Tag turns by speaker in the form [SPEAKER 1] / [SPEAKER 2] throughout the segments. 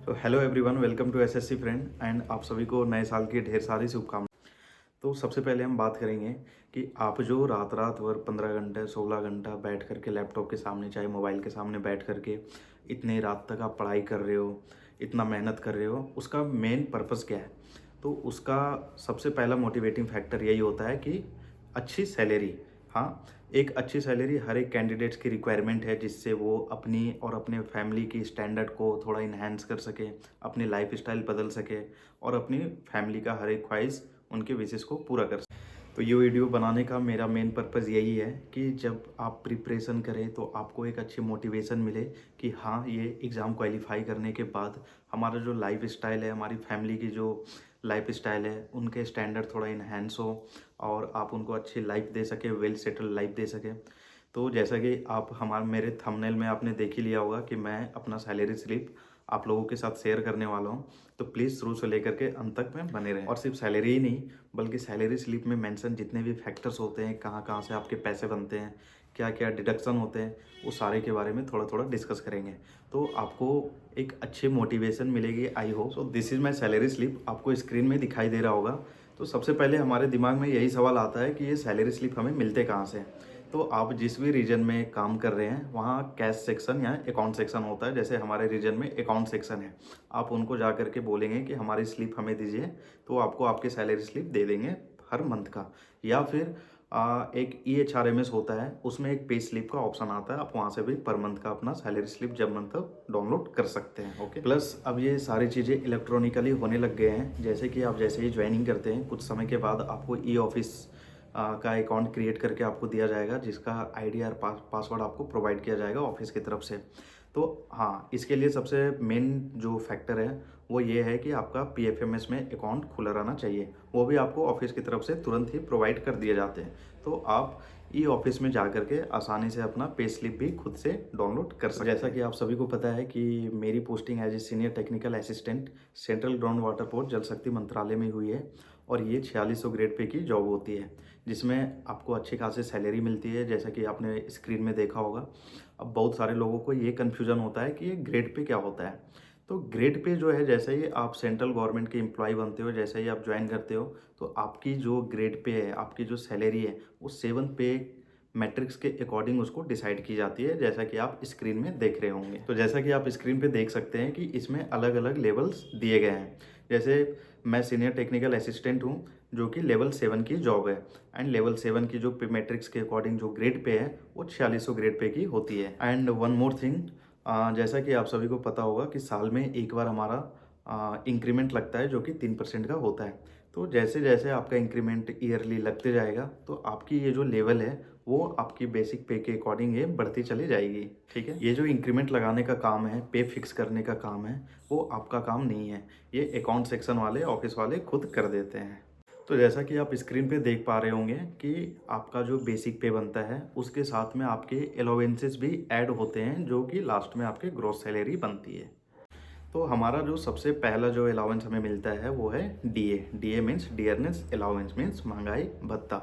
[SPEAKER 1] तो hello everyone, welcome to SSC friend and आप सभी को नए साल की ढेर सारी शुभकामनाएं। तो सबसे पहले हम बात करेंगे कि आप जो रात रात भर 15 घंटे 16 घंटा बैठ करके लैपटॉप के सामने चाहे मोबाइल के सामने बैठ करके इतनी रात तक आप पढ़ाई कर रहे हो, इतना मेहनत कर रहे हो, उसका मेन पर्पस क्या है? तो उसका सबसे पहला मोटिवेटिंग फैक्टर यही होता है कि अच्छी सैलरी। हाँ, एक अच्छी सैलरी हर एक कैंडिडेट्स की रिक्वायरमेंट है, जिससे वो अपनी और अपने फैमिली की स्टैंडर्ड को थोड़ा इन्हेंस कर सके, अपनी लाइफ स्टाइल बदल सके और अपनी फैमिली का हर एक ख्वाहिश, उनके विशेष को पूरा कर सके। तो ये वीडियो बनाने का मेरा मेन पर्पज़ यही है कि जब आप प्रिपरेशन करें तो आपको एक अच्छी मोटिवेशन मिले कि हाँ, ये एग्ज़ाम क्वालिफाई करने के बाद हमारा जो लाइफ स्टाइल है, हमारी फैमिली की जो लाइफ स्टाइल है, उनके स्टैंडर्ड थोड़ा इन्हेंस हो और आप उनको अच्छी लाइफ दे सके, वेल सेटल्ड लाइफ दे सके। तो जैसा कि आप मेरे थंबनेल में आपने देख ही लिया होगा कि मैं अपना सैलरी स्लिप आप लोगों के साथ शेयर करने वाला हूं, तो प्लीज़ शुरू से लेकर के अंत तक में बने रहें। और सिर्फ सैलरी ही नहीं, बल्कि सैलरी स्लिप में मेंशन जितने भी फैक्टर्स होते हैं, कहाँ कहाँ से आपके पैसे बनते हैं, क्या क्या डिडक्शन होते हैं, वो सारे के बारे में थोड़ा थोड़ा डिस्कस करेंगे। तो आपको एक अच्छी मोटिवेशन मिलेगी, I hope. So this is my salary slip, आपको स्क्रीन में दिखाई दे रहा होगा। तो सबसे पहले हमारे दिमाग में यही सवाल आता है कि ये सैलरी स्लिप हमें मिलते कहाँ से? तो आप जिस भी रीजन में काम कर रहे हैं, वहाँ कैश सेक्शन या अकाउंट सेक्शन होता है। जैसे हमारे रीजन में अकाउंट सेक्शन है, आप उनको जा करके बोलेंगे कि हमारी स्लिप हमें दीजिए, तो आपको आपकी सैलरी स्लिप दे देंगे हर मंथ का। या फिर एक EHRMS होता है, उसमें एक पे स्लिप का ऑप्शन आता है, आप वहाँ से भी पर मंथ का अपना सैलरी स्लिप जब मंथ डाउनलोड कर सकते हैं। ओके, प्लस अब ये सारी चीज़ें इलेक्ट्रॉनिकली होने लग गए हैं। जैसे कि आप जैसे ही ज्वाइनिंग करते हैं, कुछ समय के बाद आपको E-ऑफिस का अकाउंट क्रिएट करके आपको दिया जाएगा, जिसका आईडी और पासवर्ड आपको प्रोवाइड किया जाएगा ऑफिस की तरफ से। तो हाँ, इसके लिए सबसे मेन जो फैक्टर है वो ये है कि आपका PFMS में अकाउंट खुला रहना चाहिए। वो भी आपको ऑफिस की तरफ से तुरंत ही प्रोवाइड कर दिए जाते हैं। तो आप E-ऑफिस में जा करके आसानी से अपना पे स्लिप भी खुद से डाउनलोड कर सकते हैं। जैसा कि आप सभी को पता है कि मेरी posting as a senior technical assistant central ground water board Jal Shakti मंत्रालय में हुई है, और ये 4600 ग्रेड पे की जॉब होती है, जिसमें आपको अच्छी खासी सैलरी मिलती है, जैसा कि आपने स्क्रीन में देखा होगा। अब बहुत सारे लोगों को ये कन्फ्यूज़न होता है कि ये ग्रेड पे क्या होता है। तो ग्रेड पे जो है, जैसे ही आप सेंट्रल गवर्नमेंट के एम्प्लॉय बनते हो, जैसे ही आप ज्वाइन करते हो, तो आपकी जो ग्रेड पे है, आपकी जो सैलरी है, वो 7 पे मैट्रिक्स के अकॉर्डिंग उसको डिसाइड की जाती है, जैसा कि आप स्क्रीन में देख रहे होंगे। तो जैसा कि आप स्क्रीन पे देख सकते हैं कि इसमें अलग अलग लेवल्स दिए गए हैं। जैसे मैं सीनियर टेक्निकल असिस्टेंट हूँ, जो कि लेवल 7 की जॉब है, एंड लेवल 7 की जो पे मैट्रिक्स के अकॉर्डिंग जो ग्रेड पे है, वो 4600 ग्रेड पे की होती है। एंड वन मोर थिंग, जैसा कि आप सभी को पता होगा कि साल में एक बार हमारा इंक्रीमेंट लगता है, जो कि 3% का होता है। तो जैसे जैसे आपका इंक्रीमेंट ईयरली लगते जाएगा, तो आपकी ये जो लेवल है वो आपकी बेसिक पे के अकॉर्डिंग ये बढ़ती चली जाएगी। ठीक है, ये जो इंक्रीमेंट लगाने का काम है, पे फिक्स करने का काम है, वो आपका काम नहीं है, ये अकाउंट सेक्शन वाले ऑफिस वाले खुद कर देते हैं। तो जैसा कि आप स्क्रीन पे देख पा रहे होंगे कि आपका जो बेसिक पे बनता है, उसके साथ में आपके अलाउंसेस भी ऐड होते हैं, जो कि लास्ट में आपके ग्रॉस सैलरी बनती है। तो हमारा जो सबसे पहला जो अलाउंस हमें मिलता है वो है DA means dearness allowance, means महंगाई भत्ता।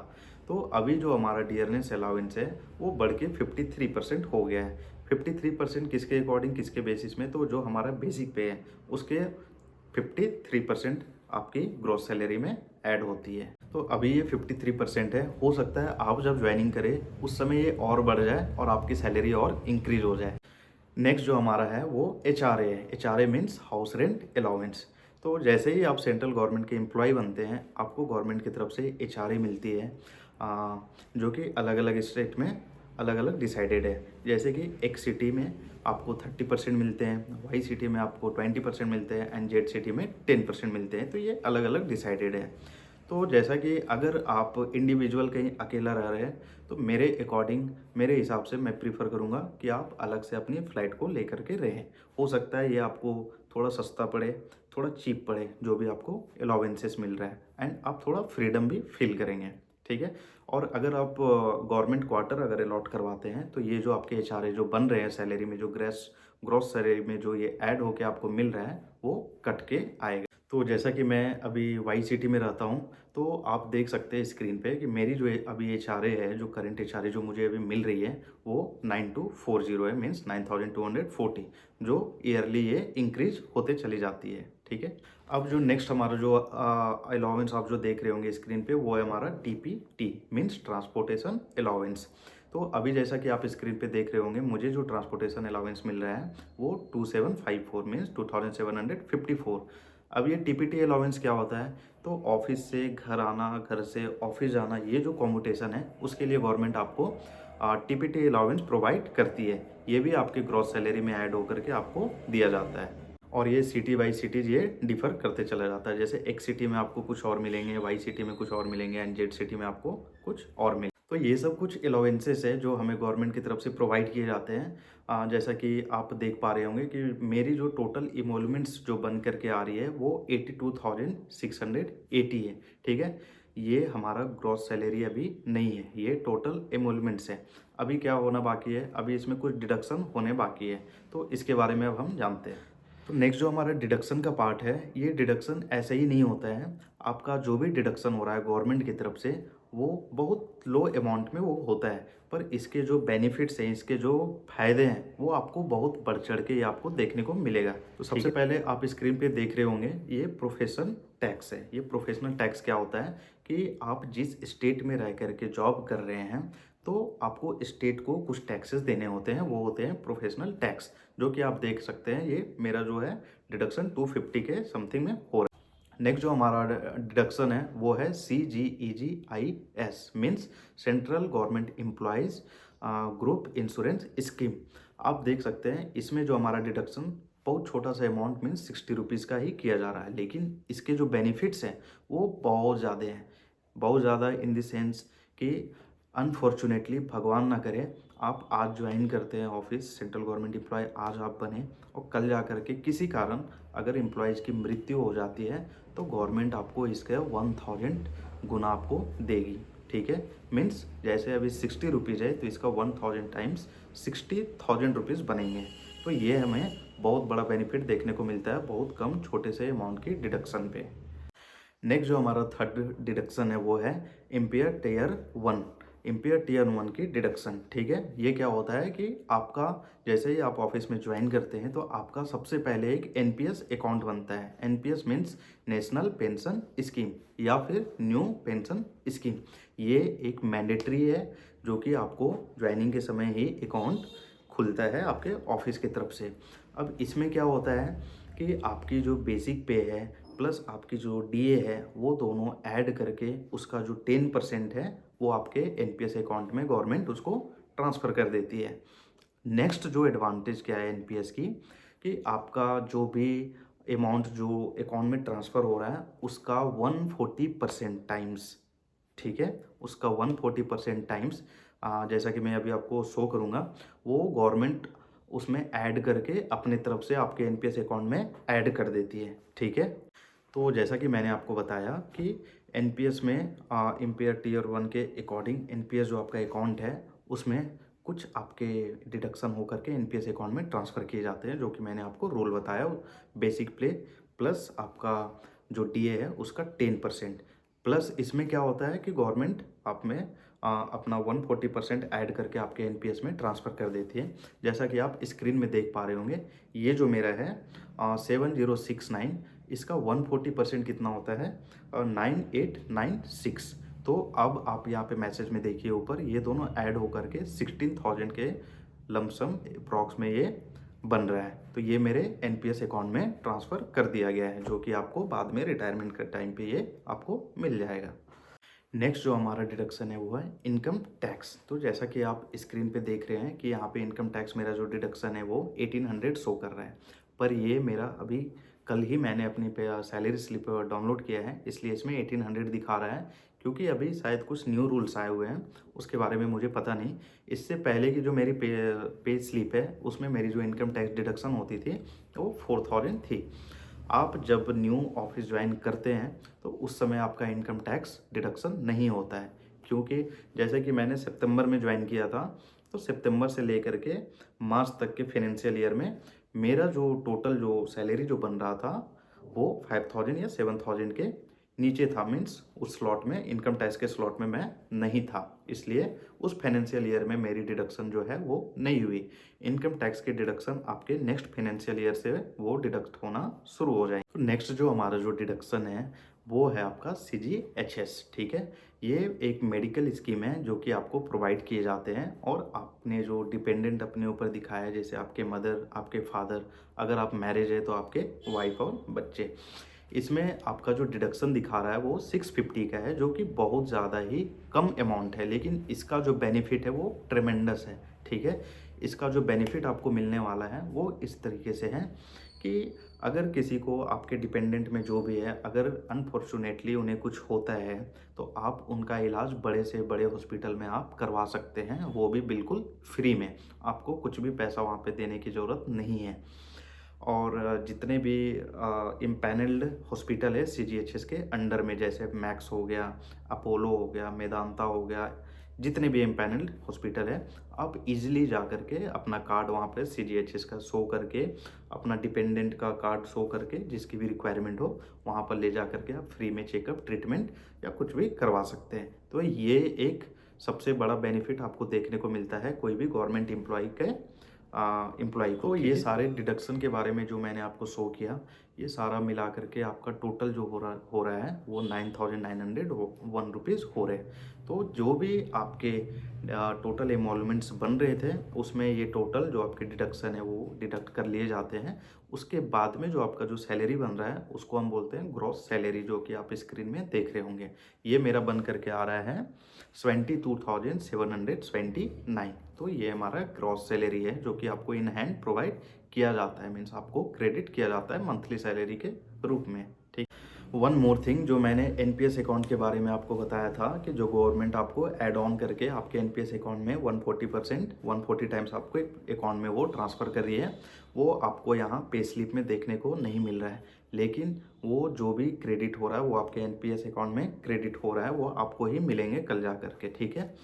[SPEAKER 1] तो अभी जो हमारा डियरनेस अलाउंस है वो बढ़ के 53% हो गया है। 53% किसके अकॉर्डिंग, किसके बेसिस में? तो जो हमारा बेसिक पे है उसके 53% आपकी ग्रॉस सैलरी में ऐड होती है। तो अभी ये 53% है, हो सकता है आप जब ज्वाइनिंग करें उस समय ये और बढ़ जाए और आपकी सैलरी और इंक्रीज हो जाए। नेक्स्ट जो हमारा है वो HRA है। HRA means house rent allowance. तो जैसे ही आप सेंट्रल गवर्नमेंट के एम्प्लॉय बनते हैं, आपको गवर्नमेंट की तरफ से HRA मिलती है, जो कि अलग अलग स्टेट में अलग अलग डिसाइडेड है। जैसे कि एक सिटी में आपको 30% मिलते हैं, वाई सिटी में आपको 20% मिलते हैं, एंड जेड सिटी में 10% मिलते हैं। तो ये अलग अलग डिसाइडेड है। तो जैसा कि अगर आप इंडिविजुअल कहीं अकेला रह रहे हैं, तो मेरे अकॉर्डिंग, मेरे हिसाब से मैं प्रीफर करूँगा कि आप अलग से अपनी फ़्लाइट को लेकर के रहें। हो सकता है ये आपको थोड़ा सस्ता पड़े, थोड़ा चीप पड़े, जो भी आपको अलाउंसेस मिल रहा है, एंड आप थोड़ा फ्रीडम भी फील करेंगे। ठीक है, और अगर आप गवर्नमेंट क्वार्टर अगर अलॉट करवाते हैं, तो ये जो आपके HRA जो बन रहे हैं सैलरी में, जो ग्रॉस सैलरी में जो ये ऐड होके आपको मिल रहा है, वो कट के आएगा। तो जैसा कि मैं अभी वाई सिटी में रहता हूँ, तो आप देख सकते हैं स्क्रीन पे कि मेरी जो अभी एचआरए है, जो करंट एचआरए जो मुझे अभी मिल रही है, वो 9240 है, मीन्स 9240, जो ईयरली ये इंक्रीज होते चली जाती है। ठीक है। अब जो नेक्स्ट हमारा जो अलाउंस आप जो देख रहे होंगे स्क्रीन पे, वो है हमारा टीपीटी, मीन्स ट्रांसपोर्टेशन अलाउंस। तो अभी जैसा कि आप स्क्रीन पे देख रहे होंगे, मुझे जो ट्रांसपोर्टेशन अलाउंस मिल रहा है वो 2754, मीन्स 2754। अब ये टीपीटी अलाउंस क्या होता है? तो ऑफिस से घर आना, घर से ऑफिस जाना, ये जो कॉम्यूटेशन है उसके लिए गवर्नमेंट आपको टीपीटी अलाउंस प्रोवाइड करती है। ये भी आपके ग्रॉस सैलरी में ऐड होकर के आपको दिया जाता है। और ये सिटी बाई सिटीज ये डिफर करते चला जाता है। जैसे एक सिटी में आपको कुछ और मिलेंगे, वाई सिटी में कुछ और मिलेंगे, एंड जेड सिटी में आपको कुछ और मिलेंगे। तो ये सब कुछ अलाउंसेस है जो हमें गवर्नमेंट की तरफ से प्रोवाइड किए जाते हैं। जैसा कि आप देख पा रहे होंगे कि मेरी जो टोटल इमोलमेंट्स जो बन करके आ रही है वो 82,680 है। ठीक है। ये हमारा ग्रॉस सैलरी अभी नहीं है, ये टोटल इमोलमेंट्स है। अभी क्या होना बाकी है? अभी इसमें कुछ डिडक्शन होने बाकी है, तो इसके बारे में अब हम जानते हैं। तो नेक्स्ट जो हमारा डिडक्शन का पार्ट है, ये डिडक्शन ऐसे ही नहीं होता है। आपका जो भी डिडक्शन हो रहा है गवर्नमेंट की तरफ से, वो बहुत लो अमाउंट में वो होता है, पर इसके जो बेनिफिट्स हैं, इसके जो फायदे हैं, वो आपको बहुत बढ़ चढ़ के ये आपको देखने को मिलेगा। तो सबसे पहले आप स्क्रीन पे देख रहे होंगे, ये प्रोफेशन टैक्स है। ये प्रोफेशनल टैक्स क्या होता है कि आप जिस स्टेट में रह करके जॉब कर रहे हैं, तो आपको स्टेट को कुछ टैक्सेस देने होते हैं, वो होते हैं प्रोफेशनल टैक्स, जो कि आप देख सकते हैं ये मेरा जो है डिडक्शन 250 के समथिंग में हो रहा है। नेक्स्ट जो हमारा डिडक्शन है वो है CGEGIS, means central government employees group insurance scheme. आप देख सकते हैं इसमें जो हमारा डिडक्शन बहुत छोटा सा अमाउंट, मीन्स 60 रुपीज़ का ही किया जा रहा है, लेकिन इसके जो बेनिफिट्स हैं वो बहुत ज़्यादा हैं। बहुत ज़्यादा इन द सेंस कि अनफॉर्चुनेटली, भगवान ना करे, आप आज ज्वाइन करते हैं ऑफिस, सेंट्रल गवर्नमेंट एम्प्लॉय आज आप बने, और कल जा कर के किसी कारण अगर एम्प्लॉयज़ की मृत्यु हो जाती है, तो गवर्नमेंट आपको इसके 1000 गुना आपको देगी। ठीक है। मीन्स जैसे अभी 60 रुपीज़ है, तो इसका 1000 टाइम्स 60,000 रुपीज़ बनेंगे। तो ये हमें बहुत बड़ा बेनिफिट देखने को मिलता है बहुत कम छोटे से अमाउंट की डिडक्शन पे। नेक्स्ट जो हमारा थर्ड डिडक्शन है वो है एम्पियर टीयर 1, एम्पियर टीयर 1 की डिडक्शन। ठीक है। ये क्या होता है कि आपका जैसे ही आप ऑफिस में ज्वाइन करते हैं, तो आपका सबसे पहले एक एनपीएस अकाउंट बनता है। NPS means national pension scheme, या फिर न्यू पेंशन स्कीम। ये एक मैंडेटरी है, जो कि आपको ज्वाइनिंग के समय ही अकाउंट खुलता है आपके ऑफिस की तरफ से। अब इसमें क्या होता है कि आपकी जो बेसिक पे है प्लस आपकी जो डीए है, वो दोनों ऐड करके उसका जो 10% है वो आपके एनपीएस अकाउंट में गवर्नमेंट उसको ट्रांसफ़र कर देती है। नेक्स्ट जो एडवांटेज क्या है एनपीएस की, कि आपका जो भी अमाउंट जो अकाउंट में ट्रांसफ़र हो रहा है उसका 140% टाइम्स, ठीक है, उसका 140% टाइम्स, जैसा कि मैं अभी आपको शो करूँगा, वो गवर्नमेंट उसमें ऐड करके अपने तरफ से आपके एनपीएस अकाउंट में ऐड कर देती है। ठीक है। तो जैसा कि मैंने आपको बताया कि एनपीएस में एम्पियर टीयर 1 के अकॉर्डिंग एनपीएस जो आपका अकाउंट है उसमें कुछ आपके डिडक्शन हो करके एनपीएस अकाउंट में ट्रांसफ़र किए जाते हैं, जो कि मैंने आपको रूल बताया। बेसिक पे प्लस आपका जो डीए है उसका 10%, प्लस इसमें क्या होता है कि गवर्नमेंट आप में अपना 140% ऐड करके आपके एनपीएस में ट्रांसफ़र कर देती है। जैसा कि आप स्क्रीन में देख पा रहे होंगे, ये जो मेरा है 7069, इसका 140% कितना होता है 9896। तो अब आप यहाँ पे मैसेज में देखिए ऊपर, ये दोनों ऐड होकर के 16,000 के लमसम अप्रॉक्स में ये बन रहा है। तो ये मेरे एनपीएस अकाउंट में ट्रांसफ़र कर दिया गया है, जो कि आपको बाद में रिटायरमेंट के टाइम पे ये आपको मिल जाएगा। नेक्स्ट जो हमारा डिडक्शन है वो है इनकम टैक्स। तो जैसा कि आप स्क्रीन पे देख रहे हैं कि यहाँ पे इनकम टैक्स मेरा जो डिडक्शन है वो 1800 शो कर रहा है, पर ये मेरा अभी कल ही मैंने अपनी पे सैलरी स्लिप डाउनलोड किया है, इसलिए इसमें 1800 दिखा रहा है, क्योंकि अभी शायद कुछ न्यू रूल्स आए हुए हैं, उसके बारे में मुझे पता नहीं। इससे पहले की जो मेरी पे स्लिप है उसमें मेरी जो इनकम टैक्स डिडक्शन होती थी वो 4000 थी। आप जब न्यू ऑफिस ज्वाइन करते हैं तो उस समय आपका इनकम टैक्स डिडक्शन नहीं होता है, क्योंकि जैसे कि मैंने सितंबर में ज्वाइन किया था, तो सितंबर से लेकर के मार्च तक के फाइनेंशियल ईयर में मेरा जो टोटल जो सैलरी जो बन रहा था वो 5000 या 7000 के नीचे था। मीन्स उस स्लॉट में, इनकम टैक्स के स्लॉट में मैं नहीं था, इसलिए उस फाइनेंशियल ईयर में मेरी डिडक्शन जो है वो नहीं हुई। इनकम टैक्स की डिडक्शन आपके नेक्स्ट फाइनेंशियल ईयर से वो डिडक्ट होना शुरू हो जाएंगे। तो नेक्स्ट जो हमारा जो डिडक्शन है वो है आपका CGHS, ठीक है। ये एक मेडिकल स्कीम है जो कि आपको प्रोवाइड किए जाते हैं, और आपने जो डिपेंडेंट अपने ऊपर दिखाया है, जैसे आपके मदर, आपके फादर, अगर आप मैरिज है तो आपके वाइफ और बच्चे, इसमें आपका जो डिडक्शन दिखा रहा है वो 650 का है, जो कि बहुत ज़्यादा ही कम अमाउंट है, लेकिन इसका जो बेनिफिट है वो ट्रेमेंडस है, ठीक है। इसका जो बेनिफिट आपको मिलने वाला है वो इस तरीके से है कि अगर किसी को, आपके डिपेंडेंट में जो भी है, अगर अनफॉर्चुनेटली उन्हें कुछ होता है तो आप उनका इलाज बड़े से बड़े हॉस्पिटल में आप करवा सकते हैं, वो भी बिल्कुल फ्री में। आपको कुछ भी पैसा वहाँ पे देने की ज़रूरत नहीं है। और जितने भी इम्पैनल्ड हॉस्पिटल है CGHS के अंडर में, जैसे मैक्स हो गया, अपोलो हो गया, मेदांता हो गया, जितने भी इम्पैनल्ड हॉस्पिटल है, आप इजीली जा करके अपना कार्ड वहाँ पे CGHS का शो करके, अपना डिपेंडेंट का कार्ड शो करके, जिसकी भी रिक्वायरमेंट हो वहाँ पर ले जा करके आप फ्री में चेकअप, ट्रीटमेंट या कुछ भी करवा सकते हैं। तो ये एक सबसे बड़ा बेनिफिट आपको देखने को मिलता है कोई भी गवर्नमेंट एम्प्लॉय के एम्प्लॉय को। ये सारे डिडक्शन के बारे में जो मैंने आपको शो किया, ये सारा मिला करके आपका टोटल जो हो रहा है वो 9901 रुपीज़ हो रहे हैं। तो जो भी आपके टोटल एमोलमेंट्स बन रहे थे, उसमें ये टोटल जो आपके डिडक्शन है वो डिडक्ट कर लिए जाते हैं। उसके बाद में जो आपका जो सैलरी बन रहा है उसको हम बोलते हैं ग्रॉस सैलरी, जो कि आप स्क्रीन में देख रहे होंगे। ये मेरा बन करके आ रहा है 22,729। तो ये हमारा ग्रॉस सैलरी है, जो कि आपको इन हैंड प्रोवाइड किया जाता है, मीन्स आपको क्रेडिट किया जाता है मंथली सैलरी के रूप में, ठीक। वन मोर थिंग, जो मैंने NPS अकाउंट के बारे में आपको बताया था कि जो गवर्नमेंट आपको ऐड ऑन करके आपके NPS अकाउंट में 140% 140 टाइम्स आपको अकाउंट में वो ट्रांसफ़र कर रही है, वो आपको यहाँ पे स्लिप में देखने को नहीं मिल रहा है। लेकिन वो जो भी क्रेडिट हो रहा है वो आपके NPS अकाउंट में क्रेडिट हो रहा है, वो आपको ही मिलेंगे कल जा करके, ठीक है।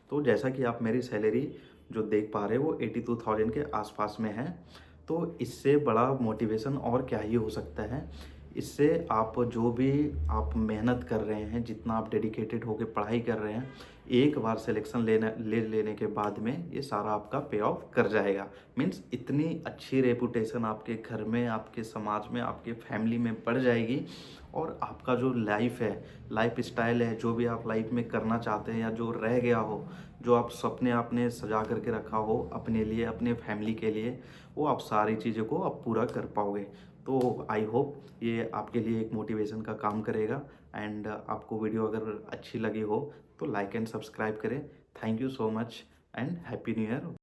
[SPEAKER 1] तो जैसा कि आप मेरी सैलरी जो देख पा रहे हो वो 82,000 के आसपास में है। तो इससे बड़ा मोटिवेशन और क्या ही हो सकता है। इससे आप जो भी आप मेहनत कर रहे हैं, जितना आप डेडिकेटेड होकर पढ़ाई कर रहे हैं, एक बार सिलेक्शन लेने के बाद में ये सारा आपका पे ऑफ कर जाएगा। मीन्स इतनी अच्छी रेपुटेशन आपके घर में, आपके समाज में, आपके फैमिली में बढ़ जाएगी, और आपका जो लाइफ है, लाइफ स्टाइल है, जो भी आप लाइफ में करना चाहते हैं या जो रह गया हो, जो आप सपने आपने सजा करके रखा हो अपने लिए, अपने फैमिली के लिए, वो आप सारी चीज़ों को आप पूरा कर पाओगे। तो आई होप ये आपके लिए एक मोटिवेशन का काम करेगा। एंड आपको वीडियो अगर अच्छी लगी हो तो लाइक एंड सब्सक्राइब करें। Thank you so much and happy new year.